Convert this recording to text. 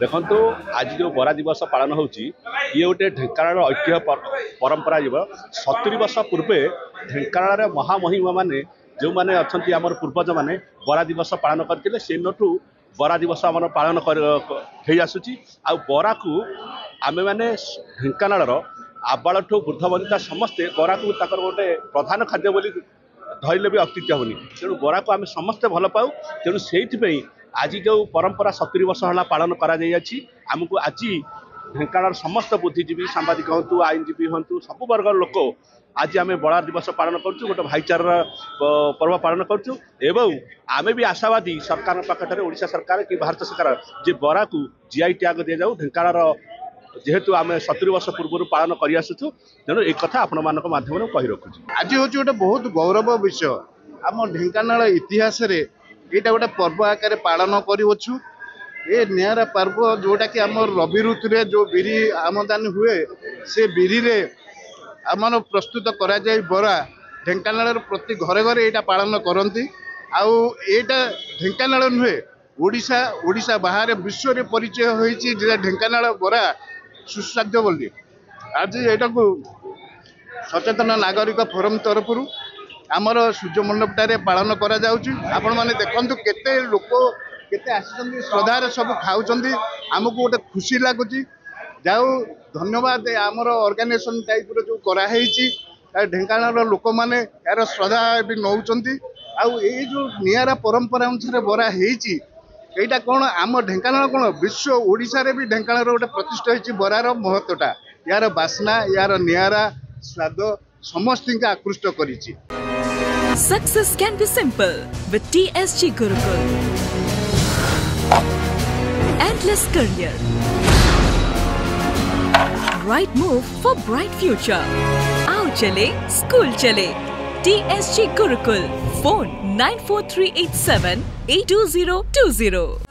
देखो आज जो बरा दिवस पालन होची ये गोटे ढेंकानाल ऐतिह्य परंपरा जीव 70 वर्ष पूर्वे ढेंकानाल महामहिमा माने जो मैंने अच्छा आम पूर्वज मैंने बरा दिवस पालन करते से नठू बरा दिवस आम पालन हो आसूची आ बरा को आमे मैंने ढेंकानाल आबाल ठू वृद्ध वनिता समस्ते बरा को गोटे प्रधान खाद्य बोली धरले भी अत्युक्त हेनी तेणु बरा को आम समस्ते भल पाऊ तेणु से आज जो परंपरा 70 वर्ष है पालन करमको आज ढेंकानाल समस्त बुद्धिजीवी सांबादिक हूँ आईनजीवी हूँ सब वर्ग लोक आज आम बड़ा दिवस पालन करूँ गोटे भाईचार पर्व पालन करूँ एवं आम भी आशावादी सरकार पाखे ओडिशा सरकार कि भारत सरकार जे बरा को जीआई टैग दि जाऊ ढेंकानाल जेहेतु आम 70 वर्ष पूर्व पालन कर आसुचु तेणु एक कथा आपण मान माध्यम कही रखुच्छी। आज हूँ गोटे बहुत गौरव विषय आम ढेंकानाल इतिहास यहाँ गोटे पर्व आकार पालन करूँ ये निरा पर्व जोटा कि आम रवि ऋतु जो बिरी आमदानी हुए से बिरी रे आम प्रस्तुत करा जाए बरा ढेंकानाल प्रति घरे घरे यहाँ पालन करती आईटा ढेंकानाल नुहे ओडिशा ओडिशा बाहर विश्व रे परिचय होइछि ढेंकानाल बरा सुस्वाद्य बोली आज यहाँ को सचेतन नागरिक फोरम तरफ आमर सूर्य मंडपटारे पालन करा जाउछि। आपण माने देखंतु केते लोक केते आसिछन्ती श्रद्धार सब खाउछन्ती आमको गोटे खुशी लागुछि जाऊ धन्यवाद आमर ऑर्गेनाइजेशन टाइप रो जो करा हेछि ढेंकानाल लोक माने यार श्रद्धा भी नौछन्ती आउ ए जो नियारा परंपरा अनुसार बरा हेछि एटा कौन आम ढेंकानाल कौन विश्व ओडिशा रे भी ढेंकानाल गोटे प्रतिष्ठा होइछि बरार महत्वटा यार बास्ना यार नियारा स्वाद समस्त आकृष्ट करिछि। Success can be simple with TSG Gurukul. Endless career. Right move for bright future. Aao chale, school chale. TSG Gurukul. Phone 94387 82020.